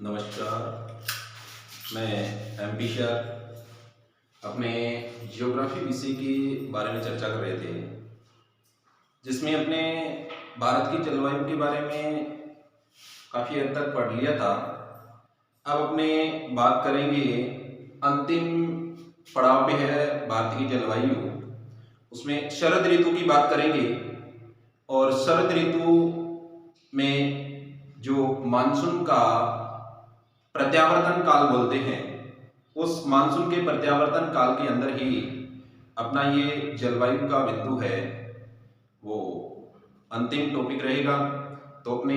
नमस्कार। मैं MP sir अपने जियोग्राफी विषय के बारे में चर्चा कर रहे थे, जिसमें अपने भारत की जलवायु के बारे में काफ़ी हद तक पढ़ लिया था। अब अपने बात करेंगे, अंतिम पड़ाव पे है भारत की जलवायु, उसमें शरद ऋतु की बात करेंगे। और शरद ऋतु में जो मानसून का प्रत्यावर्तन काल बोलते हैं, उस मानसून के प्रत्यावर्तन काल के अंदर ही अपना ये जलवायु का बिंदु है वो अंतिम टॉपिक रहेगा। तो अपने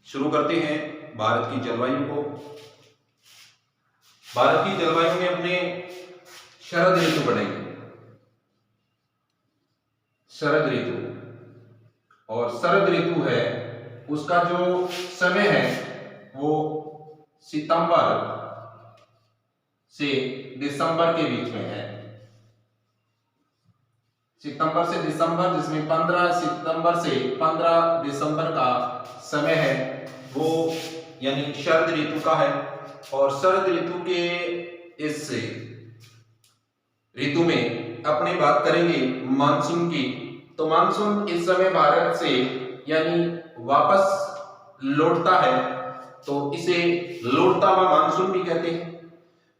शुरू करते हैं भारत की जलवायु को। भारत की जलवायु में अपने शरद ऋतु पढ़ेंगे। शरद ऋतु, और शरद ऋतु है उसका जो समय है वो सितंबर से दिसंबर के बीच में है। सितंबर से दिसंबर, जिसमें 15 सितंबर से 15 दिसंबर का समय है वो यानी शरद ऋतु का है। और शरद ऋतु के इस ऋतु में अपने बात करेंगे मानसून की। तो मानसून इस समय भारत से यानी वापस लौटता है, तो इसे लौटता हुआ मानसून भी कहते हैं,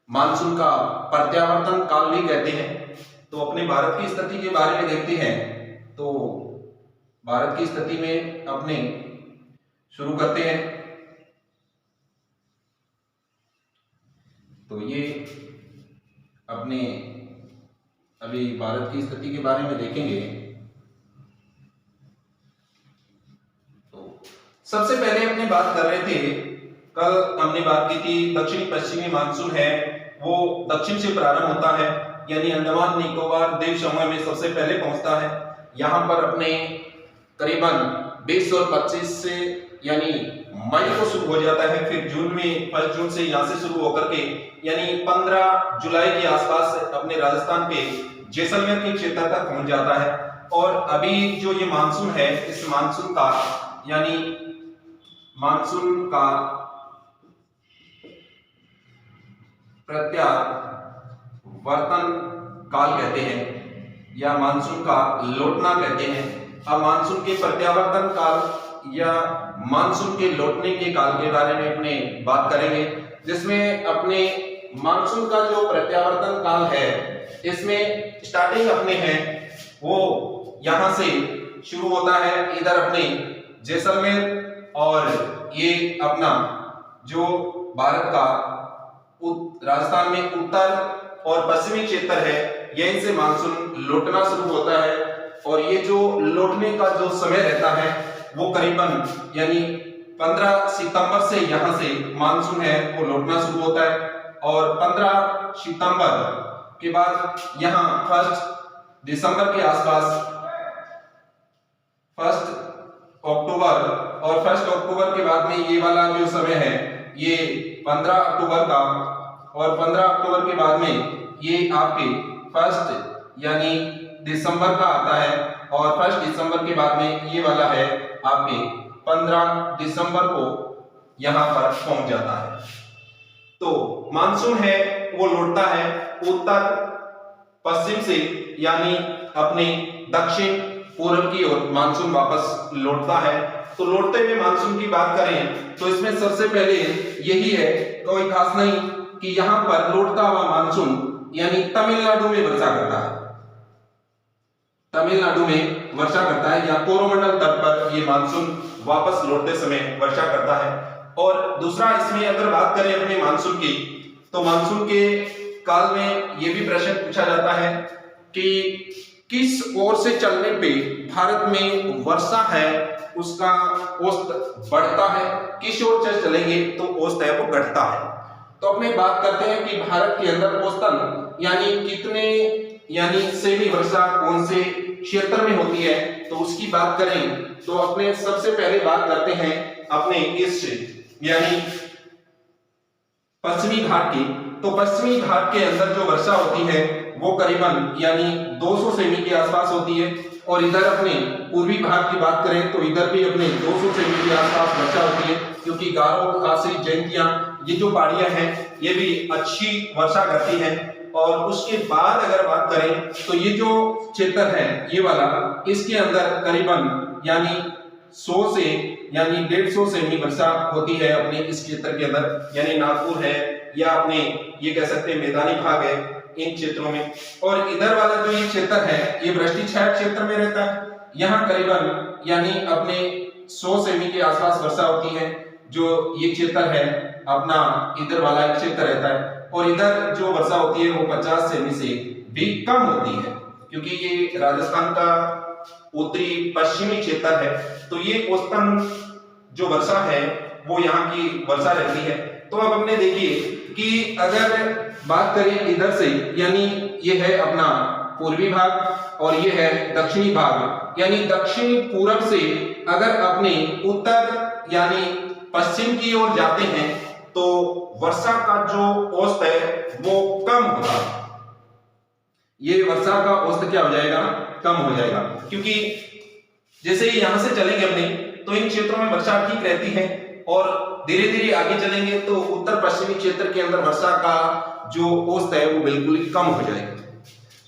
मानसून का प्रत्यावर्तन काल भी कहते हैं। तो अपने भारत की स्थिति के बारे में देखते हैं। तो भारत की स्थिति में अपने शुरू करते हैं। तो ये अपने अभी भारत की स्थिति के बारे में देखेंगे। तो सबसे पहले अपने बात कर रहे थे, कल हमने बात की थी दक्षिणी पश्चिमी मानसून है वो दक्षिण से प्रारंभ होता है, यानी अंडमान निकोबार द्वीप समूह में सबसे पहले पहुंचता है। यहां पर अपने करीबन 20 और 25 से यानी मई को शुरू हो जाता है, फिर जून में 1 जून से यहां से शुरू होकर के यानी 15 जुलाई के आसपास अपने राजस्थान के जैसलमेर के क्षेत्र तक पहुंच जाता है। और अभी जो ये मानसून है, इस मानसून का यानी मानसून का प्रत्यावर्तन काल कहते हैं या मानसून का लौटना कहते हैं। अब मानसून के प्रत्यावर्तन काल या मानसून के लौटने के काल के बारे में अपने बात करेंगे, जिसमें अपने मानसून का जो प्रत्यावर्तन काल है इसमें स्टार्टिंग अपने है वो यहां से शुरू होता है, इधर अपने जैसलमेर, और ये अपना जो भारत का राजस्थान में उत्तर और पश्चिमी क्षेत्र है, यहीं से मानसून लौटना शुरू होता है। और ये जो लौटने का जो समय रहता है वो करीबन यानी 15 सितंबर से यहां से मानसून है वो लौटना शुरू होता है। और 15 सितंबर के बाद यहां 1 दिसंबर के आसपास 1 अक्टूबर, और 1 अक्टूबर के बाद में ये वाला जो समय है ये 15 अक्टूबर का, और 15 अक्टूबर के बाद में ये आपके 1 यानी दिसंबर का आता है, और 1 दिसंबर के बाद में ये वाला है आपके 15 दिसंबर को यहां पर पहुंच जाता है। तो मानसून है वो लौटता है उत्तर पश्चिम से, यानी अपने दक्षिण पूर्व की ओर मानसून वापस लौटता है। तो लौटते हुए मानसून की बात करें तो इसमें सबसे पहले यही है, कोई खास नहीं, कि यहां पर लौटता हुआ मानसून यानी तमिलनाडु में वर्षा करता है। तमिलनाडु में वर्षा करता है या कोरोमंडल तट पर ये मानसून वापस लौटते समय वर्षा करता है। और दूसरा, इसमें अगर बात करें अपने मानसून की, तो मानसून के काल में यह भी प्रश्न पूछा जाता है कि किस ओर से चलने पे भारत में वर्षा है उसका औसत बढ़ता है, किस ओर से चलेंगे तो औसत है वो घटता है। तो अपने बात करते हैं कि भारत के अंदर औसतन यानी कितने यानी सेमी वर्षा कौन से क्षेत्र में होती है, तो उसकी बात करें तो अपने सबसे पहले बात करते हैं अपने इस यानी पश्चिमी घाट की। तो पश्चिमी घाट के अंदर जो वर्षा होती है वो करीबन यानी 200 सेमी के आसपास होती है। और इधर अपने पूर्वी भाग की बात करें तो इधर भी अपने 200 सेमी के आसपास वर्षा होती है, क्योंकि गारो, खासी, जैंतिया ये जो पहाड़ियां हैं ये भी अच्छी वर्षा करती हैं। और उसके बाद अगर बात करें तो ये जो क्षेत्र है ये वाला, इसके अंदर करीबन यानी 100 से यानी 150 सेमी वर्षा होती है अपने इस क्षेत्र के अंदर, यानी नागपुर है या अपने ये कह सकते हैं मैदानी भाग है इन क्षेत्रों में। और इधर वाला जो ये क्षेत्र है ये वृष्टि छाया क्षेत्र में रहता है, यहाँ करीबन यानी अपने 100 सेमी के आसपास वर्षा होती है। जो ये क्षेत्र है अपना इधर वाला क्षेत्र रहता है, और इधर जो वर्षा होती है वो 50 सेमी से भी कम होती है, क्योंकि ये राजस्थान का उत्तरी पश्चिमी क्षेत्र है। तो ये औसतन जो वर्षा है वो यहाँ की वर्षा रहती है। तो अब हमने देखिए कि अगर बात करें इधर से, यानी ये है अपना पूर्वी भाग और ये है दक्षिणी भाग, यानी दक्षिण पूरब से अगर अपने उत्तर यानी पश्चिम की ओर जाते हैं तो वर्षा का जो औसत है वो कम होगा। ये वर्षा का औसत क्या हो जाएगा, कम हो जाएगा, क्योंकि जैसे ही यहां से चलेंगे अपने तो इन क्षेत्रों में वर्षा ठीक रहती है, और धीरे धीरे आगे चलेंगे तो उत्तर पश्चिमी क्षेत्र के अंदर वर्षा का जो औसत है वो बिल्कुल ही कम हो जाएगा।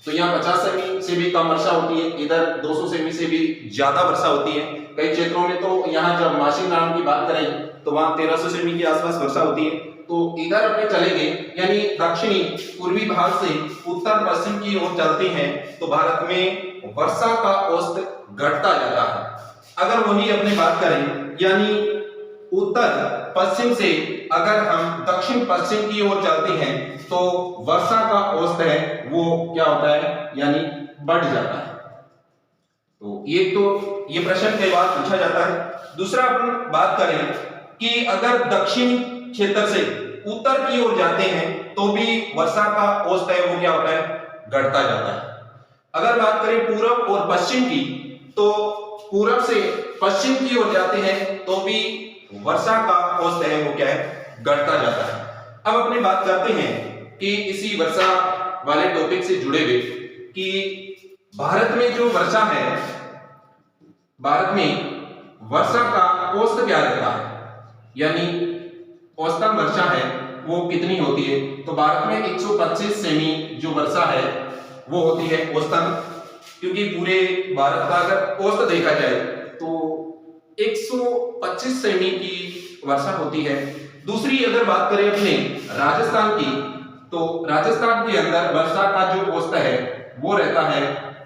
तो यहाँ 50 सेमी से भी कम वर्षा होती है, इधर 200 सेमी से भी ज्यादा वर्षा होती है। कई क्षेत्रों में तो यहाँ जब मासिक नाम की बात करें तो वहां 1300 सेमी के आसपास वर्षा होती है। तो इधर अपने चलेंगे यानी दक्षिणी पूर्वी भाग से उत्तर पश्चिम की ओर चलते हैं तो भारत में वर्षा का औसत घटता जाता है। अगर वही अपने बात करें यानी उत्तर पश्चिम से अगर हम दक्षिण पश्चिम की ओर चलते हैं तो वर्षा का औसत है वो क्या होता है, यानी बढ़ जाता है। तो ये प्रश्न कई बार पूछा जाता है। दूसरा अपन बात करें कि अगर दक्षिण क्षेत्र से उत्तर की ओर जाते हैं तो भी वर्षा का औसत है वो क्या होता है, घटता जाता है। अगर बात करें पूरब और पश्चिम की तो पूरब से पश्चिम की ओर जाते हैं तो भी वर्षा का औसत है वो क्या है, घटता जाता है। अब अपनी बात करते हैं कि इसी वर्षा वाले टॉपिक से जुड़े हुए कि भारत में जो वर्षा है, भारत में वर्षा का औसत क्या रहता है, यानी औसतन वर्षा है वो कितनी होती है। तो भारत में 125 सेमी जो वर्षा है वो होती है औसतन, क्योंकि पूरे भारत का अगर औसत देखा जाए तो 125 सेमी की वर्षा होती है। दूसरी अगर बात करें अपने राजस्थान की तो राजस्थान के अंदर वर्षा का जो औसत है वो रहता है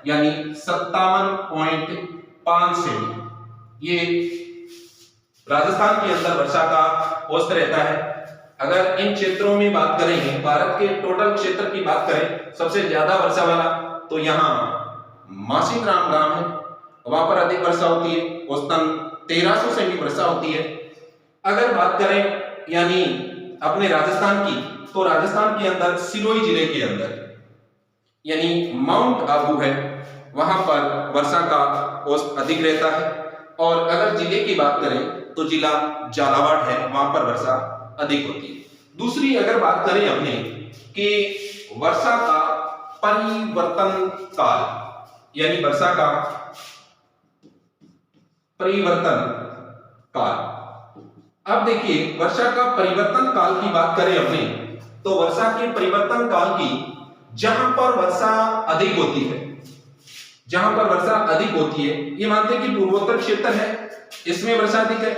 यानी 57.5 सेमी। ये राजस्थान के अंदर वर्षा का औसत रहता है। अगर इन क्षेत्रों में बात करें, भारत के टोटल क्षेत्र की बात करें, सबसे ज्यादा वर्षा वाला तो यहाँ मासिंगराम गांव है, वहां पर अधिक वर्षा होती है, औसतन 1300 सेमी वर्षा होती है। अगर बात करें यानी अपने राजस्थान की तो राजस्थान के अंदर सिरोही जिले के अंदर यानी माउंट आबू है, वहां पर वर्षा का औसत अधिक रहता है। और अगर जिले की बात करें तो जिला झालावाड़ है, वहां पर वर्षा अधिक होती है। दूसरी अगर बात करें अपने कि वर्षा का परिवर्तन काल यानी वर्षा का परिवर्तन काल, अब देखिए वर्षा का परिवर्तन काल की बात करें अपने तो वर्षा के परिवर्तन काल की जहां पर वर्षा अधिक होती है, जहां पर वर्षा अधिक होती है, ये मानते हैं कि पूर्वोत्तर क्षेत्र है इसमें वर्षा अधिक है,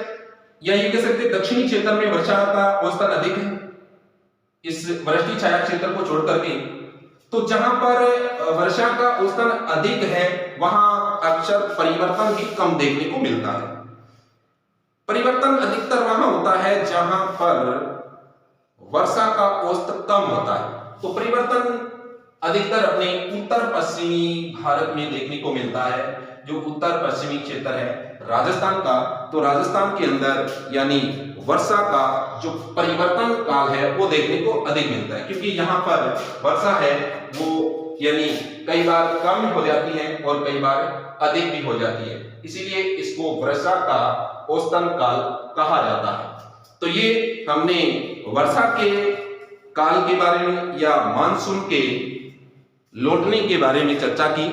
या ये कह सकते हैं दक्षिणी क्षेत्र में वर्षा का औसतन अधिक है इस वृष्टि छाया क्षेत्र को छोड़ करके। तो जहां पर वर्षा का औसतन अधिक है वहां अक्सर परिवर्तन भी कम देखने को मिलता है। परिवर्तन अधिकतर वहां होता है जहां पर वर्षा का औसत कम होता है। तो परिवर्तन अधिकतर अपने उत्तर पश्चिमी भारत में देखने को मिलता है। जो उत्तर पश्चिमी क्षेत्र है राजस्थान का, तो राजस्थान के अंदर यानी वर्षा का जो परिवर्तन काल है वो देखने को अधिक मिलता है, क्योंकि यहाँ पर वर्षा है वो यानी कई बार कम हो जाती है और कई बार अधिक भी हो जाती है, इसीलिए इसको वर्षा का औसतन काल कहा जाता है। तो ये हमने वर्षा के काल के बारे में या मानसून के लौटने के बारे में चर्चा की।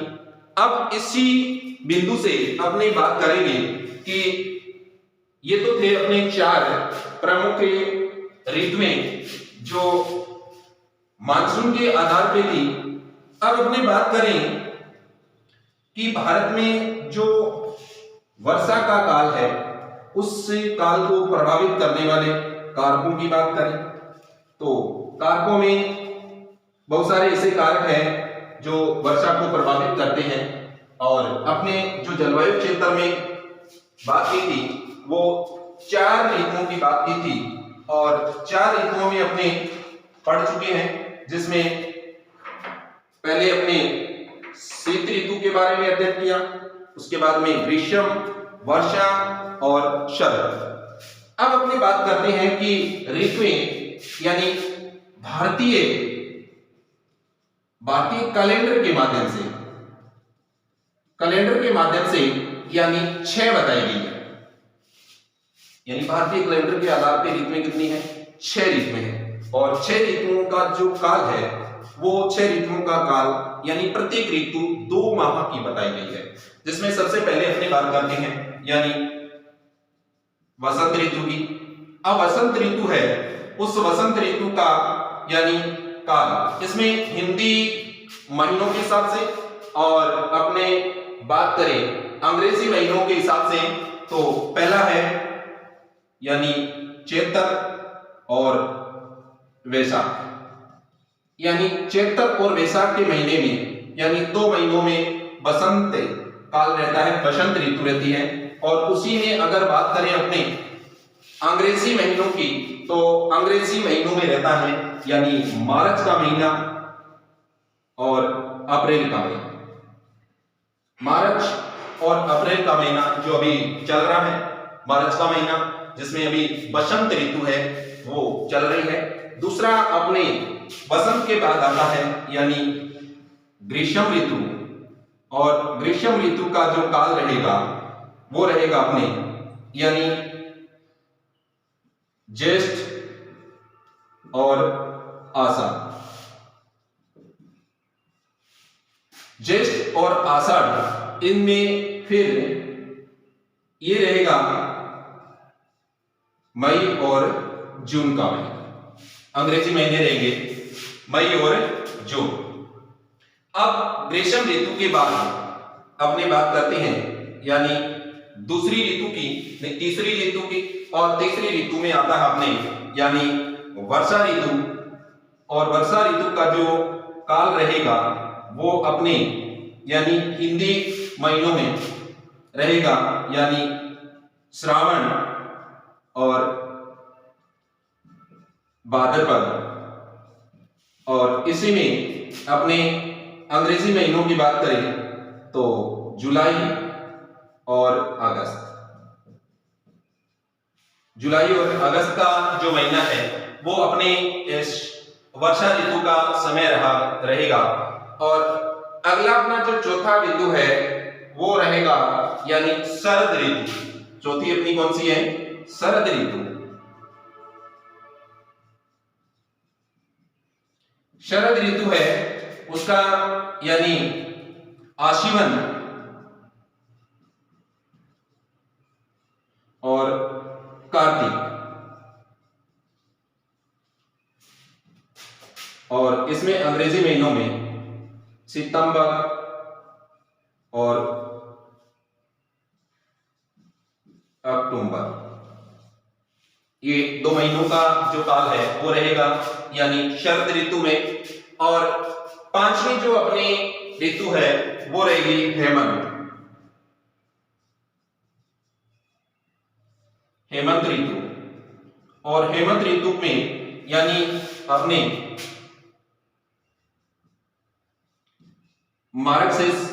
अब इसी बिंदु से अपनी बात करेंगे कि ये तो थे अपने 4 प्रमुख ऋतुएं जो मानसून के आधार पे थी। अब अपनी बात करें कि भारत में जो वर्षा का काल है उस काल को प्रभावित करने वाले कारकों की बात करें तो कारकों में बहुत सारे ऐसे कारक हैं जो वर्षा को प्रभावित करते हैं। और अपने जो जलवायु क्षेत्र में बात की थी वो 4 ऋतुओं की बात की थी और 4 ऋतुओं में अपने पढ़ चुके हैं, जिसमें पहले अपने शीत ऋतु के बारे में अध्ययन किया, उसके बाद में ग्रीष्म, वर्षा और शरद। अब अपनी बात करते हैं कि ऋतुएं यानी भारतीय कैलेंडर के माध्यम से यानी 6 बताई गई है। यानी भारतीय कैलेंडर के आधार पर ऋतुएं कितनी है? 6 ऋतुएं हैं और 6 ऋतुओं का जो काल है वो 6 ऋतुओं का काल यानी प्रत्येक ऋतु 2 माह की बताई गई है, जिसमें सबसे पहले अपनी बात करते हैं यानी वसंत ऋतु की। अब वसंत ऋतु है, उस वसंत ऋतु का यानी काल, इसमें हिंदी महीनों के हिसाब से और अपने बात करें अंग्रेजी महीनों के हिसाब से तो पहला है यानी चैत्र और वैशाख। यानी चैत्र और वैशाख के महीने में यानी 2 महीनों में बसंत काल रहता है, बसंत ऋतु रहती है। और उसी में अगर बात करें अपने अंग्रेजी महीनों की तो अंग्रेजी महीनों में रहता है यानी मार्च का महीना और अप्रैल का महीना। मार्च और अप्रैल का महीना जो अभी चल रहा है, मार्च का महीना जिसमें अभी बसंत ऋतु है वो चल रही है। दूसरा अपने बसंत के बाद आता है यानी ग्रीष्म ऋतु, और ग्रीष्म ऋतु का जो काल रहेगा वो रहेगा अपने यानी ज्येष्ठ और आषाढ़। ज्येष्ठ और आषाढ़ इनमें फिर ये रहेगा मई और जून का महीना। अंग्रेजी महीने रहेंगे मई और जून। अब ग्रीष्म ऋतु के बाद अपनी बात करते हैं यानी दूसरी ऋतु की, तीसरी ऋतु की, और तीसरी ऋतु में आता है अपने यानी वर्षा ऋतु। और वर्षा ऋतु का जो काल रहेगा वो अपने यानी हिंदी महीनों में रहेगा यानी श्रावण और भाद्रपद। और इसी में अपने अंग्रेजी महीनों की बात करें तो जुलाई और अगस्त। जुलाई और अगस्त का जो महीना है वो अपने इस वर्षा ऋतु का समय रहेगा। और अगला अपना जो चौथा बिंदु है वो रहेगा यानी शरद ऋतु। चौथी अपनी कौन सी है? शरद ऋतु। शरद ऋतु है उसका यानी आश्विन और कार्तिक, और इसमें अंग्रेजी महीनों में सितंबर और अक्टूबर, ये 2 महीनों का जो काल है वो रहेगा यानी शरद ऋतु में। और 5वीं जो अपनी ऋतु है वो रहेगी हेमंत। हेमंत ऋतु, और हेमंत ऋतु में यानी अपने मार्गशीर्ष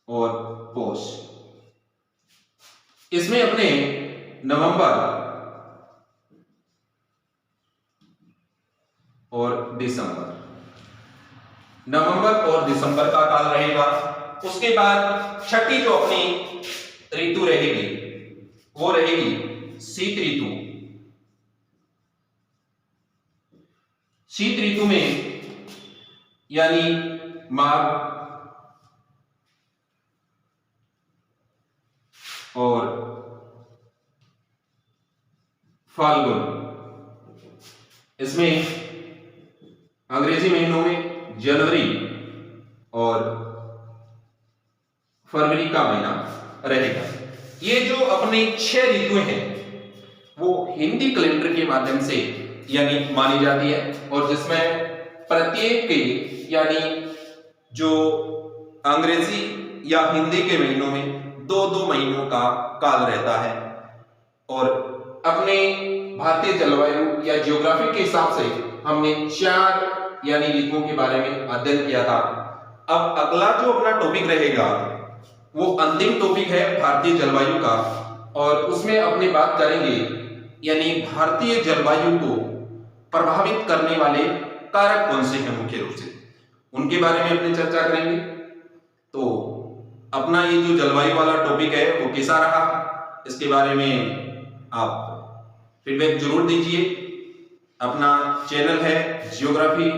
और पौष, इसमें अपने नवंबर और दिसंबर, नवंबर और दिसंबर का काल रहेगा। उसके बाद छठी जो अपनी ऋतु रहेगी वो रहेगी शीत ऋतु। शीत ऋतु में यानी माघ और फाल्गुन। इसमें अंग्रेजी महीनों में जनवरी और फरवरी का महीना रहेगा। ये जो अपने 6 ऋतुएं हैं वो हिंदी कैलेंडर के माध्यम से यानी मानी जाती है, और जिसमें प्रत्येक के यानी जो अंग्रेजी या हिंदी के महीनों में 2-2 महीनों का काल रहता है। और अपने भारतीय जलवायु या ज्योग्राफी के हिसाब से हमने 4 यानी ऋतुओं के बारे में अध्ययन किया था। अब अगला जो अपना टॉपिक रहेगा वो अंतिम टॉपिक है भारतीय जलवायु का, और उसमें अपनी बात करेंगे यानी भारतीय जलवायु को प्रभावित करने वाले कारक कौन से हैं, मुख्य रूप से उनके बारे में अपनी चर्चा करेंगे। तो अपना ये जो जलवायु वाला टॉपिक है वो कैसा रहा, इसके बारे में आप फीडबैक जरूर दीजिए। अपना चैनल है जियोग्राफी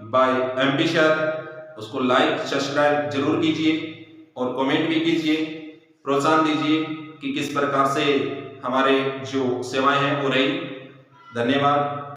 बाय एमपी सर, उसको लाइक सब्सक्राइब जरूर कीजिए और कमेंट भी कीजिए, प्रोत्साहन दीजिए कि किस प्रकार से हमारे जो सेवाएं हैं वो रही। धन्यवाद।